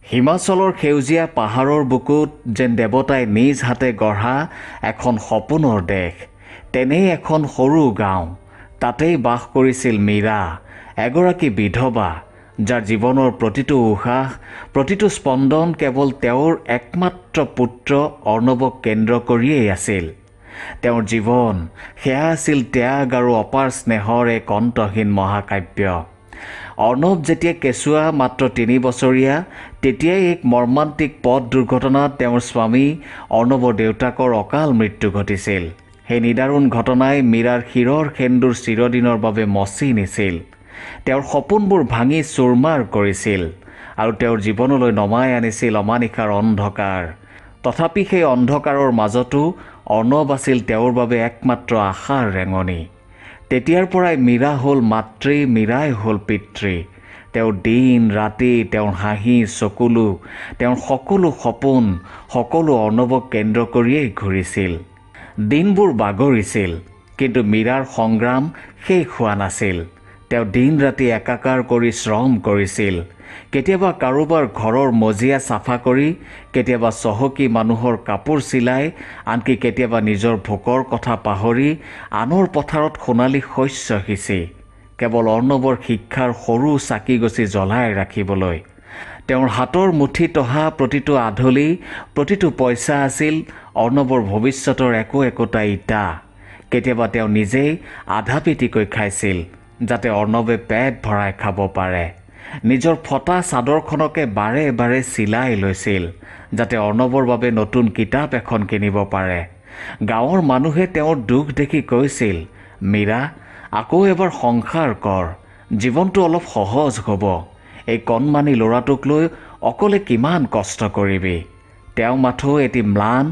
হিমাচলৰ সেউজীয়া পাহাৰৰ বুকুত যেন দেৱতাই নিজ হাতে গঢ়া এখন সপোনৰ দেশ। তেনেই এখন সৰু গাঁও। তাতেই বাস কৰিছিল মীৰা, এগৰাকী বিধৱা, যাৰ জীৱনৰ প্ৰতিটো উশাহ, প্ৰতিটো স্পন্দন কেৱল তেওঁৰ একমাত্ৰ পুত্ৰ অৰ্ণৱক কেন্দ্ৰ কৰিয়েই আছিল। তেওঁৰ জীৱন সেয়া আছিল ত্যাগ আৰু অপাৰ স্নেহৰ এক অন্তহীন মহাকাব্য। অৰ্ণৱ যেতিয়া কেঁচুৱা মাত্ৰ 3 বছৰীয়া, তেতিয়াই এক মৰ্মান্তিক পথ দুৰ্ঘটনাত তেওঁৰ স্বামী অৰ্ণৱৰ দেউতাকৰ অকাল মৃত্যু ঘটিছিল। সেই নিদাৰুণ ঘটনাই মীৰাৰ শিৰৰ সেন্দুৰ চিৰদিনৰ বাবে মচি নিছিল। তেওঁৰ সপোনবোৰ ভাঙি চুৰমাৰ কৰিছিল আৰু তেওঁৰ জীৱনলৈ নমাই আনিছিল অমানিশাৰ অন্ধকাৰ। তথাপি সেই অন্ধকাৰৰ মাজতো অৰ্ণৱ আছিল তেওঁৰ বাবে একমাত্ৰ আশাৰ ৰেঙনি। তেতিয়াৰ পৰাই মীৰা হ'ল মাতৃ, মীৰাই হ'ল পিতৃ। তেওঁৰ দিন ৰাতি, তেওঁৰ হাঁহি চকুলো, তেওঁৰ সকলো সপোন, সকলো অৰ্ণৱক কেন্দ্ৰ কৰিয়েই ঘূৰিছিল। দিনবোৰ বাগৰিছিল, কিন্তু মীৰাৰ সংগ্ৰাম শেষ হোৱা নাছিল। তেওঁ দিন ৰাতি একাকাৰ কৰি শ্ৰম কৰিছিল। কেতিয়াবা কাৰোবাৰ ঘৰৰ মজিয়া চাফা কৰি, কেতিয়াবা চহকী মানুহৰ কাপোৰ চিলাই, আনকি কেতিয়াবা নিজৰ ভোকৰ কথা পাহৰি আনৰ পথাৰত সোণালী শস্য সিঁচি, কেৱল অৰ্ণৱৰ শিক্ষাৰ সৰু চাকি গছি জ্বলাই ৰাখিবলৈ। তেওঁৰ হাতৰ মুঠিত অহা প্ৰতিটো আধলি, প্ৰতিটো পইচা আছিল অৰ্ণৱৰ ভৱিষ্যতৰ একোটা ইটা। কেতিয়াবা তেওঁ নিজেই আধা পিটিকৈ খাইছিল, যাতে অৰ্ণৱে পেট ভৰাই খাব পাৰে। নিজৰ ফটা চাদৰখনকে বাৰে বাৰে চিলাই লৈছিল, যাতে অৰ্ণৱৰ বাবে নতুন কিতাপ এখন কিনিব পাৰে। গাঁৱৰ মানুহে তেওঁৰ দুখ দেখি কৈছিল, মীৰা, আকৌ এবাৰ সংসাৰ কৰ, জীৱনটো অলপ সহজ হ'ব। এই কণমানি ল'ৰাটোক লৈ অকলে কিমান কষ্ট কৰিবি। তেওঁ মাথো এটি ম্লান,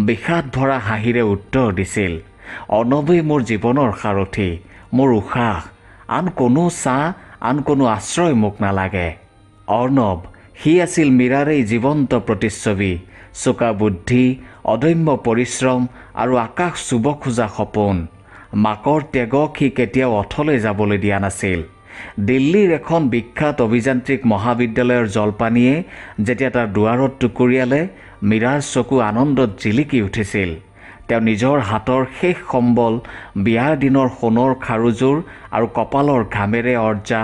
বিষাদ ভৰা হাঁহিৰে উত্তৰ দিছিল, অৰ্ণৱেই মোৰ জীৱনৰ সাৰথি, মোৰ উশাহ। আন কোনো ছাঁ, আন কোনো আশ্ৰয় মোক নালাগে। অৰ্ণৱ, সি আছিল মীৰাৰেই জীৱন্ত প্ৰতিচ্ছবি। চোকা বুদ্ধি, অদম্য পৰিশ্ৰম আৰু আকাশ চুব খোজা সপোন। মাকৰ ত্যাগক সি কেতিয়াও অথলে যাবলৈ দিয়া নাছিল। দিল্লীৰ এখন বিখ্যাত অভিযান্ত্ৰিক মহাবিদ্যালয়ৰ জলপানীয়ে যেতিয়া তাৰ দুৱাৰত টুকুৰিয়ালে, মীৰাৰ চকু আনন্দত জিলিকি উঠিছিল। তেওঁ নিজৰ হাতৰ শেষ সম্বল, বিয়াৰ দিনৰ সোণৰ খাৰুযোৰ আৰু কপালৰ ঘামেৰে অৰ্জা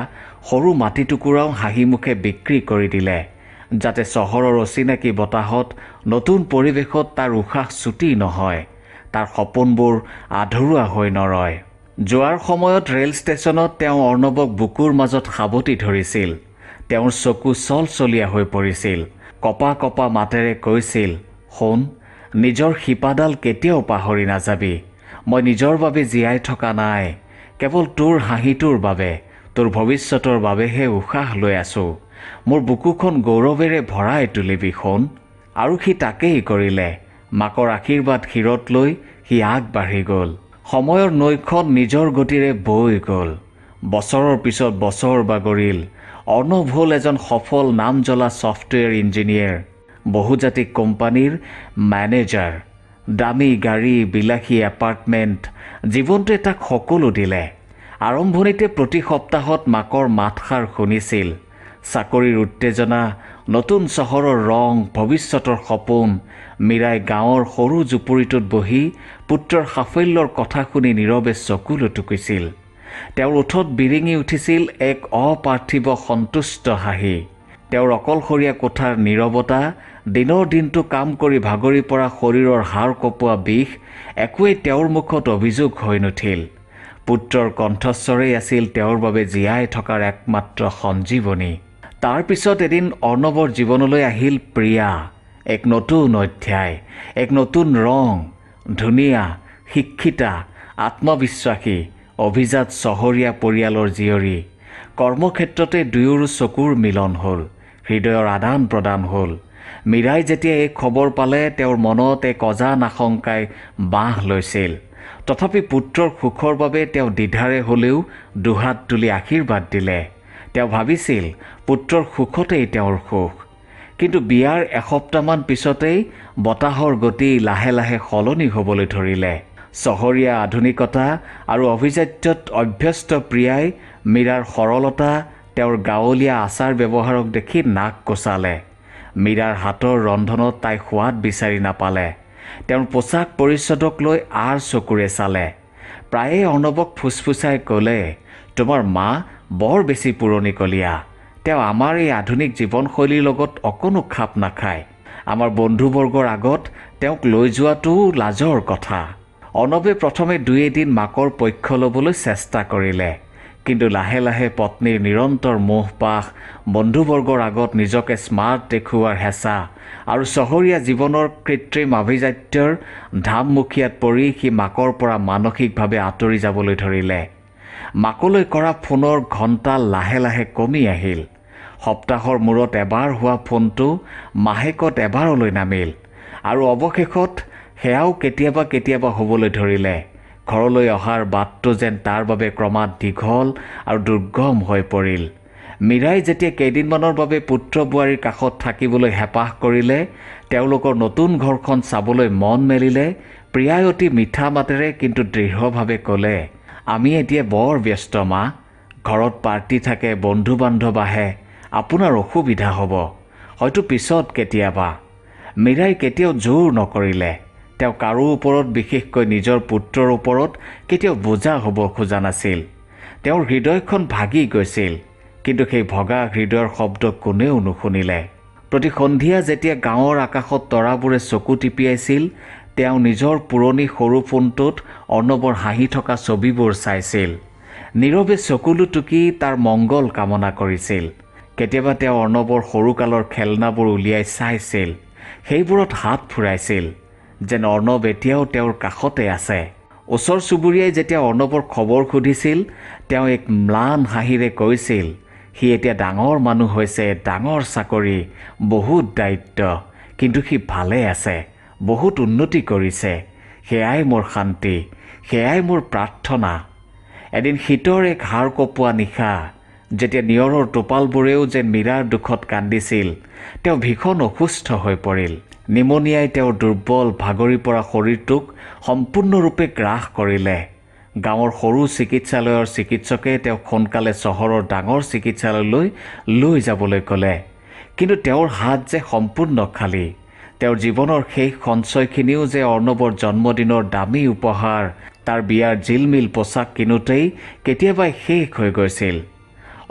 সৰু মাটিটুকুৰাও হাঁহিমুখে বিক্ৰী কৰি দিলে, যাতে চহৰৰ অচিনাকি বতাহত, নতুন পৰিৱেশত তাৰ উশাহ চুটি নহয়, তাৰ সপোনবোৰ আধৰুৱা হৈ নৰয়। যোৱাৰ সময়ত ৰেল ষ্টেচনত তেওঁ অৰ্ণৱক বুকুৰ মাজত সাৱটি ধৰিছিল। তেওঁৰ চকু চলচলীয়া হৈ পৰিছিল। কপা কপা মাতেৰে কৈছিল, শুন, নিজৰ শিপাডাল কেতিয়াও পাহৰি নাযাবি। মই নিজৰ বাবে জীয়াই থকা নাই, কেৱল তোৰ হাঁহিটোৰ বাবে, তোৰ ভৱিষ্যতৰ বাবেহে উশাহ লৈ আছোঁ। মোৰ বুকুখন গৌৰৱেৰে ভৰাই তুলিবি শুন। আৰু সি তাকেই কৰিলে। মাকৰ আশীৰ্বাদ শিৰত লৈ সি আগবাঢ়ি গ'ল। সময়ৰ নৈখন নিজৰ গতিৰে বৈ গ'ল। বছৰৰ পিছত বছৰ বাগৰিল। অৰ্ণৱ হ'ল এজন সফল নাম জ্বলা ছফ্টৱেৰ ইঞ্জিনিয়াৰ, বহুজাতিক কোম্পানীৰ মেনেজাৰ। দামী গাড়ী, বিলাসী এপাৰ্টমেণ্ট, জীৱনটোৱে তাক সকলো দিলে। আৰম্ভণিতে প্ৰতি সপ্তাহত মাকৰ মাতষাৰ শুনিছিল। চাকৰিৰ উত্তেজনা, নতুন চহৰৰ ৰং, ভৱিষ্যতৰ সপোন। মীৰাই গাঁৱৰ সৰু জুপুৰিটোত বহি পুত্ৰৰ সাফল্যৰ কথা শুনি নীৰৱে চকু লুটুকিছিল। তেওঁৰ ওঠত বিৰিঙি উঠিছিল এক অপাৰ্থিৱ সন্তুষ্ট হাঁহি। তেওঁৰ অকলশৰীয়া কোঠাৰ নীৰৱতা, দিনৰ দিনটো কাম কৰি ভাগৰি পৰা শৰীৰৰ হাড় কঁপোৱা বিষ, একোৱেই তেওঁৰ মুখত অভিযোগ হৈ নুঠিল। পুত্ৰৰ কণ্ঠস্বৰেই আছিল তেওঁৰ বাবে জীয়াই থকাৰ একমাত্ৰ সঞ্জীৱনী। তাৰ পিছত এদিন অৰ্ণৱৰ জীৱনলৈ আহিল প্ৰিয়া, এক নতুন অধ্যায়, এক নতুন ৰং। ধুনীয়া, শিক্ষিতা, আত্মবিশ্বাসী, অভিজাত চহৰীয়া পৰিয়ালৰ জীয়ৰী। কৰ্মক্ষেত্ৰতে দুয়োৰো চকুৰ মিলন হ'ল, হৃদয়ৰ আদান প্ৰদান হ'ল। মীৰাই যেতিয়া এই খবৰ পালে, তেওঁৰ মনত এক অজান আশংকাই বাঁহ লৈছিল। তথাপি পুত্ৰৰ সুখৰ বাবে তেওঁ দ্বিধাৰে হ'লেও দুহাত তুলি আশীৰ্বাদ দিলে। তেওঁ ভাবিছিল, পুত্ৰৰ সুখতেই তেওঁৰ সুখ। কিন্তু বিয়াৰ এসপ্তাহমান পিছতেই বতাহৰ গতি লাহে লাহে সলনি হ'বলৈ ধৰিলে। চহৰীয়া আধুনিকতা আৰু অভিজাত্যত অভ্যস্ত প্ৰিয়াই মীৰাৰ সৰলতা, তেওঁৰ গাঁৱলীয়া আচাৰ ব্যৱহাৰক দেখি নাক কোচালে। মীৰাৰ হাতৰ ৰন্ধনত তাই সোৱাদ বিচাৰি নাপালে। তেওঁৰ পোছাক পৰিচ্ছদক লৈ আৰ চকুৰে চালে। প্ৰায়ে অৰ্ণৱক ফুচফুচাই ক'লে, তোমাৰ মা বৰ বেছি পুৰণিকলীয়া। তেওঁ আমাৰ এই আধুনিক জীৱনশৈলীৰ লগত অকণো খাপ নাখায়। আমাৰ বন্ধুবৰ্গৰ আগত তেওঁক লৈ যোৱাটো লাজৰ কথা। অৰ্ণৱে প্ৰথমে 2 এদিন মাকৰ পক্ষ ল'বলৈ চেষ্টা কৰিলে, কিন্তু লাহে লাহে পত্নীৰ নিৰন্তৰ মোহপাশ, বন্ধুবৰ্গৰ আগত নিজকে স্মাৰ্ট দেখুওৱাৰ হেঁচা আৰু চহৰীয়া জীৱনৰ কৃত্ৰিম আভিজাত্যৰ ধামমুখীয়াত পৰি সি মাকৰ পৰা মানসিকভাৱে আঁতৰি যাবলৈ ধৰিলে। মাকলৈ কৰা ফোনৰ ঘণ্টা লাহে লাহে কমি আহিল। সপ্তাহৰ মূৰত এবাৰ হোৱা ফোনটো মাহেকত এবাৰলৈ নামিল, আৰু অৱশেষত সেয়াও কেতিয়াবা কেতিয়াবা হ'বলৈ ধৰিলে। ঘৰলৈ অহাৰ বাটটো যেন তাৰ বাবে ক্ৰমাৎ দীঘল আৰু দুৰ্গম হৈ পৰিল। মীৰাই যেতিয়া কেইদিনমানৰ বাবে পুত্ৰ বোৱাৰীৰ কাষত থাকিবলৈ হেঁপাহ কৰিলে, তেওঁলোকৰ নতুন ঘৰখন চাবলৈ মন মেলিলে, প্ৰিয়াই অতি মিঠা মাতেৰে কিন্তু দৃঢ়ভাৱে ক'লে, আমি এতিয়া বৰ ব্যস্ত মা। ঘৰত পাৰ্টি থাকে, বন্ধু বান্ধৱ আহে, আপোনাৰ অসুবিধা হ'ব, হয়তো পিছত কেতিয়াবা। মীৰাই কেতিয়াও জোৰ নকৰিলে। তেওঁ কাৰো ওপৰত, বিশেষকৈ নিজৰ পুত্ৰৰ ওপৰত কেতিয়াও বোজা হ'ব খোজা নাছিল। তেওঁৰ হৃদয়খন ভাগি গৈছিল, কিন্তু সেই ভগা হৃদয়ৰ শব্দ কোনেও নুশুনিলে। প্ৰতি সন্ধিয়া যেতিয়া গাঁৱৰ আকাশত তৰাবোৰে চকু টিপিয়াইছিল, তেওঁ নিজৰ পুৰণি সৰু ফোনটোত অৰ্ণৱৰ হাঁহি থকা ছবিবোৰ চাইছিল। নীৰৱে চকুলো টুকি তাৰ মংগল কামনা কৰিছিল। কেতিয়াবা তেওঁ অৰ্ণৱৰ সৰুকালৰ খেলনাবোৰ উলিয়াই চাইছিল, সেইবোৰত হাত ফুৰাইছিল, যেন অৰ্ণৱ এতিয়াও তেওঁৰ কাষতে আছে। ওচৰ চুবুৰীয়াই যেতিয়া অৰ্ণৱৰ খবৰ সুধিছিল, তেওঁ এক ম্লান হাঁহিৰে কৈছিল, সি এতিয়া ডাঙৰ মানুহ হৈছে, ডাঙৰ চাকৰি, বহুত দায়িত্ব, কিন্তু সি ভালে আছে, বহুত উন্নতি কৰিছে, সেয়াই মোৰ শান্তি, সেয়াই মোৰ প্ৰাৰ্থনা। এদিন শীতৰ এক হাড় কঁপোৱা নিশা, যেতিয়া নিয়ৰৰ টোপালবোৰেও যেন মীৰাৰ দুখত কান্দিছিল, তেওঁ ভীষণ অসুস্থ হৈ পৰিল। নিমনিয়াই তেওঁৰ দুৰ্বল ভাগৰি পৰা শৰীৰটোক সম্পূৰ্ণৰূপে গ্ৰাস কৰিলে। গাঁৱৰ সৰু চিকিৎসালয়ৰ চিকিৎসকে তেওঁক সোনকালে চহৰৰ ডাঙৰ চিকিৎসালয়লৈ লৈ যাবলৈ ক'লে, কিন্তু তেওঁৰ হাত যে সম্পূৰ্ণ খালী। তেওঁৰ জীৱনৰ শেষ সঞ্চয়খিনিও যে অৰ্ণৱৰ জন্মদিনৰ দামী উপহাৰ, তাৰ বিয়াৰ জিলমিল পোছাক কিনোতেই কেতিয়াবাই শেষ হৈ গৈছিল।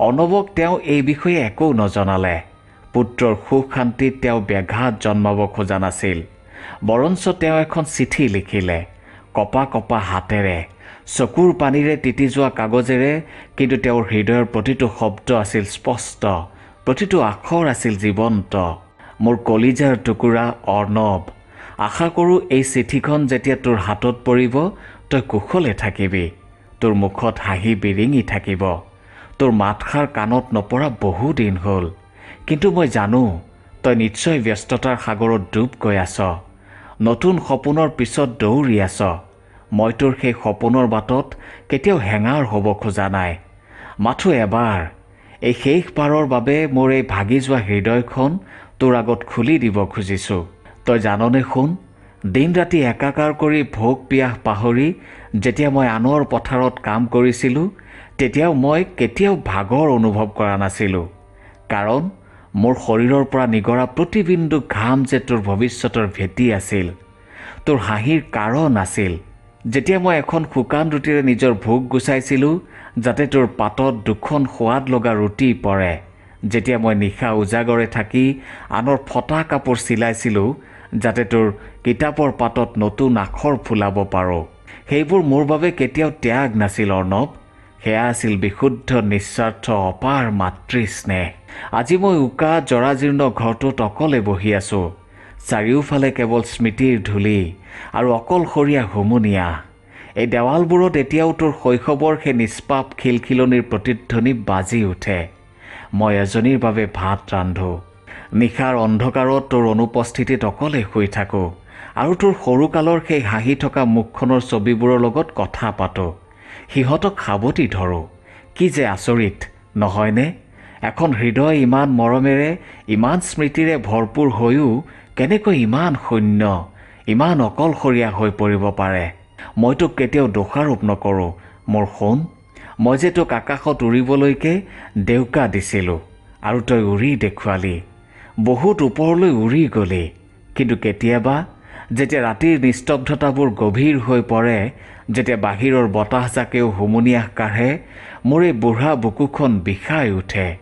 অৰ্ণৱক তেওঁ এই বিষয়ে একো নজনালে। পুত্ৰৰ সুখ শান্তিত তেওঁ ব্যাঘাত জন্মাব খোজা নাছিল। বৰঞ্চ তেওঁ এখন চিঠি লিখিলে, কপা কপা হাতেৰে, চকুৰ পানীৰে তিতি যোৱা কাগজেৰে, কিন্তু তেওঁৰ হৃদয়ৰ প্ৰতিটো শব্দ আছিল স্পষ্ট, প্ৰতিটো আখৰ আছিল জীৱন্ত। মোৰ কলিজাৰ টুকুৰা অৰ্ণৱ, আশা কৰোঁ এই চিঠিখন যেতিয়া তোৰ হাতত পৰিব, তই কুশলে থাকিবি, তোৰ মুখত হাঁহি বিৰিঙি থাকিব। তোৰ মাতষাৰ কাণত নপৰা বহু দিন হ'ল, কিন্তু মই জানো তই নিশ্চয় ব্যস্ততাৰ সাগৰত ডুব গৈ আছ, নতুন সপোনৰ পিছত দৌৰি আছ। মই তোৰ সেই সপোনৰ বাটত কেতিয়াও হেঙাৰ হ'ব খোজা নাই। মাথো এবাৰ, এই শেষবাৰৰ বাবে মোৰ এই ভাগি যোৱা হৃদয়খন তোৰ আগত খুলি দিব খুজিছোঁ। তই জাননে শুন, দিন ৰাতি একাকাৰ কৰি ভোক পিয়াহ পাহৰি যেতিয়া মই আনৰ পথাৰত কাম কৰিছিলোঁ, তেতিয়াও মই কেতিয়াও ভাগৰ অনুভৱ কৰা নাছিলোঁ, কাৰণ মোৰ শৰীৰৰ পৰা নিগৰা প্ৰতিবিন্দু ঘাম যে তোৰ ভৱিষ্যতৰ ভেটি আছিল, তোৰ হাঁহিৰ কাৰণ আছিল। যেতিয়া মই এখন শুকান ৰুটিৰে নিজৰ ভোক গুচাইছিলোঁ, যাতে তোৰ পাতত দুখন সোৱাদ লগা ৰুটি পৰে, যেতিয়া মই নিশা উজাগৰে থাকি আনৰ ফটা কাপোৰ চিলাইছিলোঁ, যাতে তোৰ কিতাপৰ পাতত নতুন আখৰ ফুলাব পাৰোঁ, সেইবোৰ মোৰ বাবে কেতিয়াও ত্যাগ নাছিল অৰ্ণৱ, সেয়া আছিল বিশুদ্ধ নিস্বাৰ্থ অপাৰ মাতৃস্নেহ। আজি মই উকা জৰাজীৰ্ণ ঘৰটোত অকলে বহি আছোঁ, চাৰিওফালে কেৱল স্মৃতিৰ ধূলি আৰু অকলশৰীয়া হুমুনিয়া। এই দেৱালবোৰত এতিয়াও তোৰ শৈশৱৰ সেই নিষ্পাপ খিলখিলনিৰ প্ৰতিধ্বনি বাজি উঠে। মই এজনীৰ বাবে ভাত ৰান্ধোঁ, নিশাৰ অন্ধকাৰত তোৰ অনুপস্থিতিত অকলে শুই থাকোঁ, আৰু তোৰ সৰুকালৰ সেই হাঁহি থকা মুখখনৰ ছবিবোৰৰ লগত কথা পাতোঁ, সিহঁতক সাৱটি ধৰোঁ। কি যে আচৰিত নহয়নে? এখন হৃদয় ইমান মৰমেৰে, ইমান স্মৃতিৰে ভৰপূৰ হৈও কেনেকৈ ইমান শূন্য, ইমান অকলশৰীয়া হৈ পৰিব পাৰে। মই তোক কেতিয়াও দোষাৰোপ নকৰোঁ মোৰ সোণ। মই যে তোক আকাশত উৰিবলৈকে ডেউকা দিছিলোঁ, আৰু তই উৰি দেখুৱালি। বহুত ওপৰলৈ উৰি গ'লি, কিন্তু কেতিয়াবা যেতিয়া ৰাতিৰ নিস্তব্ধতাবোৰ গভীৰ হৈ পৰে, যেতিয়া বাহিৰৰ বতাহজাকেও হুমুনিয়াহ কাঢ়ে, মোৰ এই বুঢ়া বুকুখন বিষাই উঠে।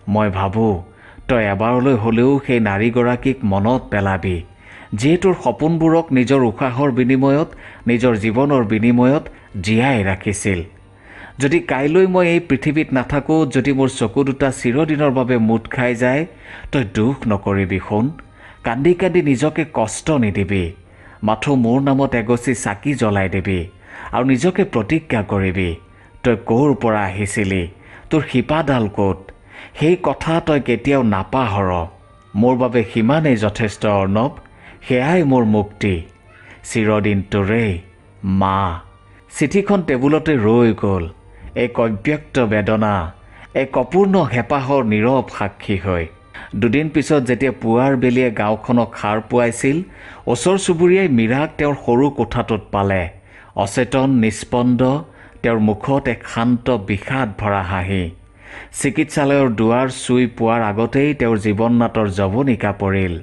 মই ভাবোঁ তই এবাৰলৈ হ'লেও সেই নাৰীগৰাকীক মনত পেলাবি, যিয়ে তোৰ সপোনবোৰক নিজৰ উশাহৰ বিনিময়ত, নিজৰ জীৱনৰ বিনিময়ত জীয়াই ৰাখিছিল। যদি কাইলৈ মই এই পৃথিৱীত নাথাকোঁ, যদি মোৰ চকু দুটা চিৰদিনৰ বাবে মুঠ খাই যায়, তই দুখ নকৰিবি শুন। কান্দি কান্দি নিজকে কষ্ট নিদিবি। মাথো মোৰ নামত এগছি চাকি জ্বলাই দিবি আৰু নিজকে প্ৰতিজ্ঞা কৰিবি, তই ক'ৰ পৰা আহিছিলি, তোৰ শিপাডাল ক'ত, সেই কথা তই কেতিয়াও নাপাহৰ। মোৰ বাবে সিমানেই যথেষ্ট অৰ্ণৱ, সেয়াই মোৰ মুক্তি। চিৰদিন তোৰেই, মা। চিঠিখন টেবুলতে ৰৈ গ'ল, এক অব্যক্ত বেদনা, এক অপূৰ্ণ হেঁপাহৰ নীৰৱ সাক্ষী হৈ। দুদিন পিছত যেতিয়া পুৱাৰ বেলিয়ে গাঁওখনক সাৰ পুৱাইছিল, ওচৰ চুবুৰীয়াই মীৰাক তেওঁৰ সৰু কোঠাটোত পালে। অচেতন, নিস্পন্দ, তেওঁৰ মুখত এক শান্ত বিষাদ ভৰা হাঁহি। চিকিৎসালয়ৰ দুৱাৰ চুই পোৱাৰ আগতেই তেওঁৰ জীৱননাটৰ জৱনিকা পৰিল।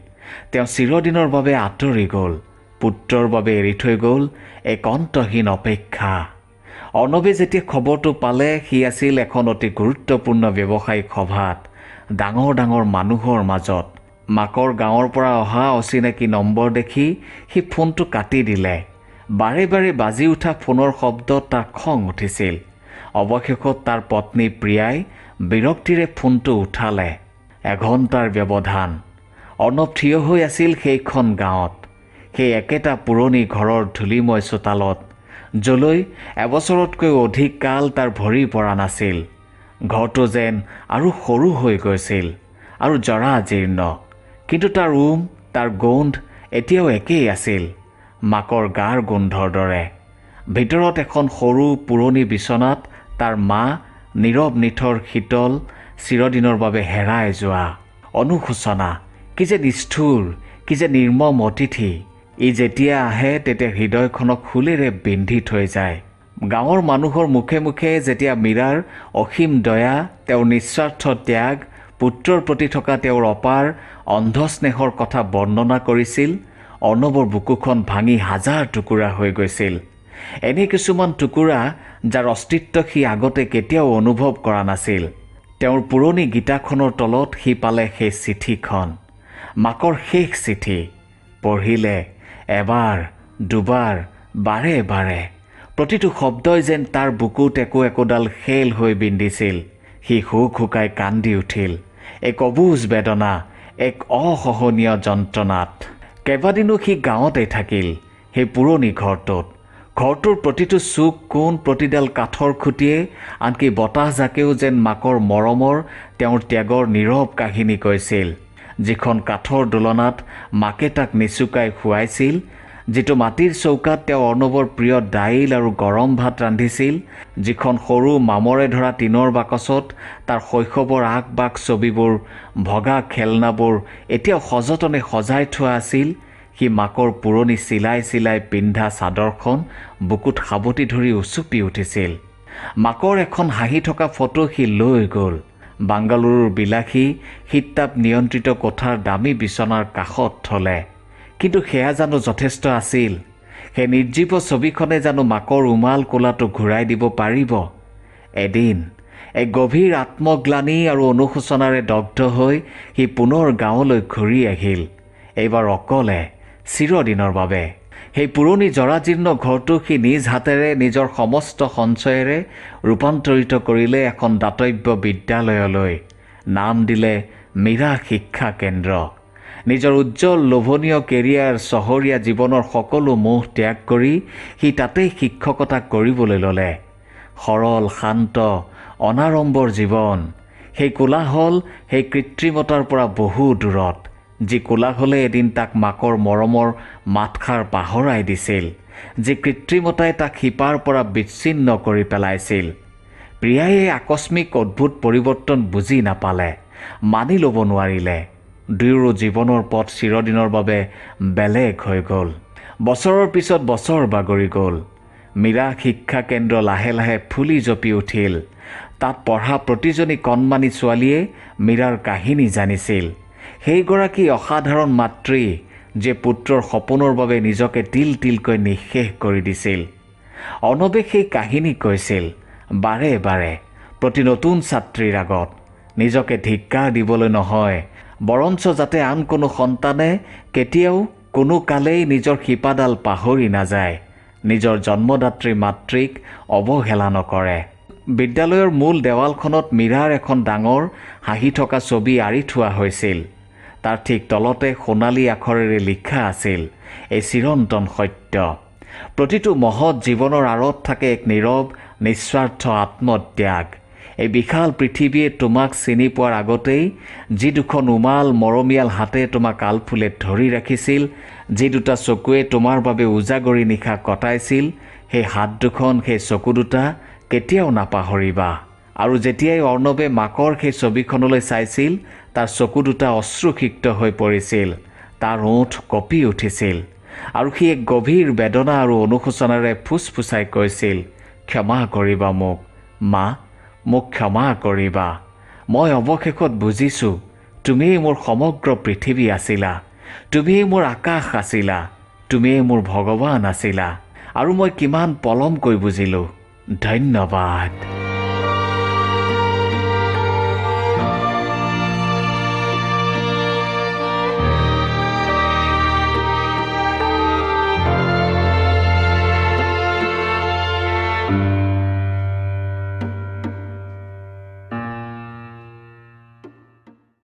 তেওঁ চিৰদিনৰ বাবে আঁতৰি গ'ল, পুত্ৰৰ বাবে এৰি থৈ গ'ল এক অন্তহীন অপেক্ষা। অৰ্ণৱে যেতিয়া খবৰটো পালে, সি আছিল এখন অতি গুৰুত্বপূৰ্ণ ব্যৱসায়িক সভাত, ডাঙৰ ডাঙৰ মানুহৰ মাজত। মাকৰ গাঁৱৰ পৰা অহা অচিনাকি নম্বৰ দেখি সি ফোনটো কাটি দিলে। বাৰে বাৰে বাজি উঠা ফোনৰ শব্দত তাৰ খং উঠিছিল। অৱশেষত তাৰ পত্নী প্ৰিয়াই বিৰক্তিৰে ফোনটো উঠালে। এঘণ্টাৰ ব্যৱধান। অৰ্ণৱ থিয় হৈ আছিল সেইখন গাঁৱত, সেই একেটা পুৰণি ঘৰৰ ধূলিময় চোতালত, য'লৈ এবছৰতকৈ অধিক কাল তাৰ ভৰি পৰা নাছিল। ঘৰটো যেন আৰু সৰু হৈ গৈছিল আৰু জৰাজীৰ্ণ, কিন্তু তাৰ তাৰ গোন্ধ এতিয়াও একেই আছিল, মাকৰ গাৰ গোন্ধৰ দৰে। ভিতৰত এখন সৰু পুৰণি বিচনাত তাৰ মা, নীৰৱ নিথৰ, শীতল, চিৰদিনৰ বাবে হেৰাই যোৱা। অনুশোচনা, কি যে নিষ্ঠুৰ, কি যে নিৰ্মম অতিথি। ই যেতিয়া আহে তেতিয়া হৃদয়খনক শুলেৰে বিন্ধি থৈ যায়। গাঁৱৰ মানুহৰ মুখে মুখে যেতিয়া মীৰাৰ অসীম দয়া, তেওঁৰ নিস্বাৰ্থ ত্যাগ, পুত্ৰৰ প্ৰতি থকা তেওঁৰ অপাৰ অন্ধ স্নেহৰ কথা বৰ্ণনা কৰিছিল, অৰ্ণৱৰ বুকুখন ভাঙি হাজাৰ টুকুৰা হৈ গৈছিল। এনে কিছুমান টুকুৰা যাৰ অস্তিত্ব সি আগতে কেতিয়াও অনুভৱ কৰা নাছিল। তেওঁৰ পুৰণি গীতাখনৰ তলত সি পালে সেই চিঠিখন, মাকৰ শেষ চিঠি। পঢ়িলে এবাৰ, দুবাৰ, বাৰে বাৰে। প্ৰতিটো শব্দই যেন তাৰ বুকুত একো একোডাল শেল হৈ বিন্ধিছিল। সি হুক হুকাই কান্দি উঠিল, এক অবুজ বেদনা, এক অসহনীয় যন্ত্ৰণাত। কেইবাদিনো সি গাঁৱতে থাকিল, সেই পুৰণি ঘৰটোত। ঘৰটোৰ প্ৰতিটো চুক কোণ, প্ৰতিডাল কাঠৰ খুঁটিয়ে, আনকি বতাহজাকেও যেন মাকৰ মৰমৰ, তেওঁৰ ত্যাগৰ নীৰৱ কাহিনী কৈছিল। যিখন কাঠৰ দোলনাত মাকে তাক নিচুকাই শুৱাইছিল, যিটো মাটিৰ চৌকাত তেওঁ অৰ্ণৱৰ প্ৰিয় দাইল আৰু গৰম ভাত ৰান্ধিছিল, যিখন সৰু মামৰে ধৰা টিনৰ বাকচত তাৰ শৈশৱৰ আঁক-বাক ছবিবোৰ, ভগা খেলনাবোৰ এতিয়াও সযতনে সজাই থোৱা আছিল, সি মাকৰ পুৰণি চিলাই চিলাই পিন্ধা চাদৰখন বুকুত সাৱটি ধৰি উচুপি উঠিছিল। মাকৰ এখন হাঁহি থকা ফটো সি লৈ গ'ল, বাংগালুৰুৰ বিলাসী শীততাপ নিয়ন্ত্ৰিত কোঠাৰ দামী বিচনাৰ কাষত থলে। কিন্তু সেয়া জানো যথেষ্ট আছিল? সেই নিৰ্জীৱ ছবিখনে জানো মাকৰ উমাল কোলাটো ঘূৰাই দিব পাৰিব? এদিন এক গভীৰ আত্মগ্লানি আৰু অনুশোচনাৰে দগ্ধ হৈ সি পুনৰ গাঁৱলৈ ঘূৰি আহিল, এইবাৰ অকলে, চিৰদিনৰ বাবে। সেই পুৰণি জৰাজীৰ্ণ ঘৰটো সি নিজ হাতেৰে, নিজৰ সমস্ত সঞ্চয়েৰে ৰূপান্তৰিত কৰিলে এখন দাতব্য বিদ্যালয়লৈ। নাম দিলে মীৰা শিক্ষা কেন্দ্ৰ। নিজৰ উজ্জ্বল লোভনীয় কেৰিয়াৰ, চহৰীয়া জীৱনৰ সকলো মোহ ত্যাগ কৰি সি তাতেই শিক্ষকতা কৰিবলৈ ল'লে। সৰল, শান্ত, অনাড়ম্বৰ জীৱন, সেই কোলাহল, সেই কৃত্ৰিমতাৰ পৰা বহু দূৰত, যি কোলাহলে এদিন তাক মাকৰ মৰমৰ মাতষাৰ পাহৰাই দিছিল, যি কৃত্ৰিমতাই তাক শিপাৰ পৰা বিচ্ছিন্ন কৰি পেলাইছিল। প্ৰিয়াই এই আকস্মিক অদ্ভুত পৰিৱৰ্তন বুজি নাপালে, মানি ল'ব নোৱাৰিলে। দুয়োৰো জীৱনৰ পথ চিৰদিনৰ বাবে বেলেগ হৈ গ'ল। বছৰৰ পিছত বছৰ বাগৰি গ'ল। মীৰা শিক্ষা কেন্দ্ৰ লাহে লাহে ফুলি জপি উঠিল। তাত পঢ়া প্ৰতিজনী কণমানি ছোৱালীয়ে মীৰাৰ কাহিনী জানিছিল। সেইগৰাকী অসাধাৰণ মাতৃ যে পুত্ৰৰ সপোনৰ বাবে নিজকে তিল তিলকৈ নিঃশেষ কৰি দিছিল। অৰ্ণৱে সেই কাহিনী কৈছিল বাৰে বাৰে প্ৰতি নতুন ছাত্ৰীৰ আগত, নিজকে ধিক্কাৰ দিবলৈ নহয়, বৰঞ্চ যাতে আন কোনো সন্তানে কেতিয়াও কোনো কালেই নিজৰ শিপাডাল পাহৰি নাযায়, নিজৰ জন্মদাত্ৰী মাতৃক অৱহেলা নকৰে। বিদ্যালয়ৰ মূল দেৱালখনত মীৰাৰ এখন ডাঙৰ হাঁহি থকা ছবি আঁৰি থোৱা হৈছিল। তাৰ ঠিক তলতে সোণালী আখৰেৰে লিখা আছিল এই চিৰন্তন সত্য। প্ৰতিটো মহৎ জীৱনৰ আঁৰত থাকে এক নীৰৱ নিস্বাৰ্থ আত্মত্যাগ। এই বিশাল পৃথিৱীয়ে তোমাক চিনি পোৱাৰ আগতেই যি দুখন উমাল মৰমীয়াল হাতে তোমাক আলফুলে ধৰি ৰাখিছিল, যি দুটা চকুৱে তোমাৰ বাবে উজাগৰি নিশা কটাইছিল, সেই হাত দুখন, সেই চকু দুটা কেতিয়াও নাপাহৰিবা। আৰু যেতিয়াই অৰ্ণৱে মাকৰ সেই ছবিখনলৈ চাইছিল, তাৰ চকু দুটা অশ্ৰুসিক্ত হৈ পৰিছিল, তাৰ ওঠ কঁপি উঠিছিল, আৰু সি এক গভীৰ বেদনা আৰু অনুশোচনাৰে ফুচফুচাই কৈছিল, ক্ষমা কৰিবা মোক মা, মোক ক্ষমা কৰিবা। মই অৱশেষত বুজিছোঁ তুমিয়েই মোৰ সমগ্ৰ পৃথিৱী আছিলা, তুমিয়েই মোৰ আকাশ আছিলা, তুমিয়েই মোৰ ভগৱান আছিলা, আৰু মই কিমান পলমকৈ বুজিলোঁ। ধন্যবাদ।